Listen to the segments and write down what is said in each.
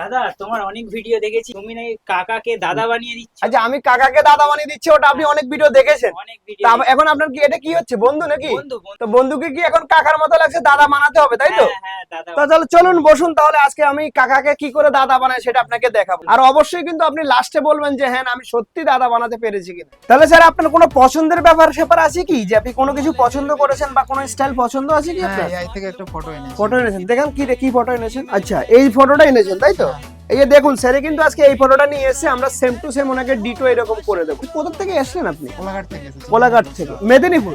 দাদা তোমার অনেক ভিডিও দেখেছি, তুমি নাকি কাকাকে দাদা বানিয়ে দিচ্ছ। আচ্ছা, আমি কাকাকে দাদা বানিয়ে দিচ্ছি, ওটা আপনি অনেক ভিডিও দেখেছেন। অনেক তা ভিডিও। এখন আপনার কি এটা কি হচ্ছে, বন্ধু নাকি? বন্ধু বন্ধু। তো বন্ধুকে কি এখন কাকার মতো লাগছে, দাদা বানাতে হবে, তাই তো? হ্যাঁ হ্যাঁ দাদা। তো তাহলে চলুন বসুন, তাহলে আজকে আমি কাকাকে কি করে দাদা বানাই সেটা আপনাকে দেখাবো। আর অবশ্যই কিন্তু আপনি লাস্টে বলবেন যে হ্যাঁ আমি সত্যি দাদা বানাতে পেরেছি কিনা। তাহলে স্যার আপনার কোনো পছন্দের ব্যাপার আছে কি, যে আপনি কোনো কিছু পছন্দ করেছেন বা কোনো স্টাইল পছন্দ আছে কি আপনার? এআই থেকে একটা ফটো এনেছি। ফটো এনেছেন, দেখেন কি ফটো এনেছেন। আচ্ছা, এই ফটোটা এনেছেন তাই তো? এই যে দেখুন স্যারে কিন্তু আজকে এই ফটোটা নিয়ে এসেছে, আমরা সেম টু সেম ওনাকে ডিটো এরকম করে দেবো। কোথা থেকে এসেছেন আপনি? কোলাঘাট থেকে এসেছি। কোলাঘাট থেকে, মেদিনীপুর।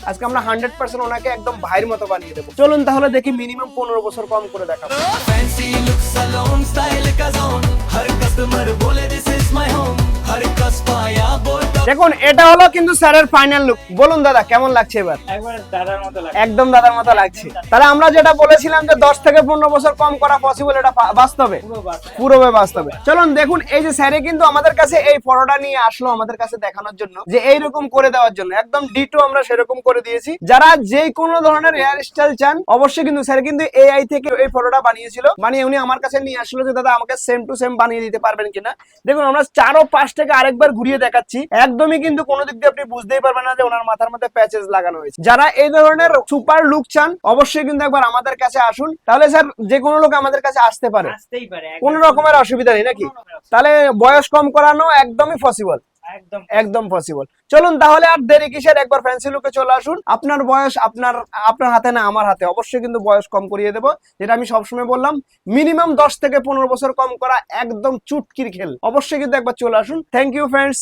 আজকে আমরা 100% ওনাকে একদম ভাইয়ের মতো বানিয়ে দেবো। চলুন তাহলে দেখি মিনিমাম 15 বছর কম করে দেখাবো। Fancy look salon style ka zone har customer bole this is my home har kaspaya bolta দেখুন এটা হলো কিন্তু স্যারের ফাইনাল লুক। বলুন দাদা কেমন লাগছে এবার? একবার দাদার মতো লাগে। একদম দাদার মতো লাগছে। তাহলে আমরা যেটা বলেছিলাম যে 10 থেকে 15 বছর কম করা পসিবল, এটা বাস্তবে পুরো বাস। পুরোভাবে বাস্তবে। চলুন দেখুন, এই যে স্যারে কিন্তু আমাদের কাছে এই ফটোটা নিয়ে আসলো আমাদের কাছে দেখানোর জন্য, যে এইরকম করে দেওয়ার জন্য একদম ডিটো আমরা সেরকম করে দিয়েছি। যারা যে কোনো ধরনের হেয়ার স্টাইল চান অবশ্যই কিন্তু স্যার কিন্তু এআই থেকে এই ফটোটা বানিয়েছিল, বানিয়ে উনি আমার কাছে নিয়ে আসলো যে দাদা আমাকে সেম টু সেম বানিয়ে দিতে পারবেন কিনা। দেখুন আমরা চারো পাশ থেকে আরেকবার ঘুরিয়ে দেখাচ্ছি, একদমই কিন্তু কোনো দিক দিয়ে আপনি বুঝতেই পারবেন না যে ওনার মাথার মধ্যে প্যাচেস লাগানো হয়েছে। যারা এই ধরনের সুপার লুক চান অবশ্যই কিন্তু একবার আমাদের কাছে আসুন। তাহলে স্যার যে কোনো লোক আমাদের কাছে আসতে পারে, আসতেই পারে, একদম। কোনো রকমের অসুবিধা নেই নাকি? কোনো রকমের অসুবিধা তাহলে বয়স কম করানো একদমই পসিবল, নেই, একদম একদম পসিবল। চলুন তাহলে আর দেরি কিসের, একবার ফ্যান্সি লুকে চলে আসুন। আপনার বয়স আপনার হাতে না আমার হাতে, অবশ্যই কিন্তু বয়স কম করিয়ে দেবো। যেটা আমি সবসময় বললাম, মিনিমাম 10 থেকে 15 বছর কম করা একদম চুটকির খেল। অবশ্যই কিন্তু একবার চলে আসুন। Thank you friends.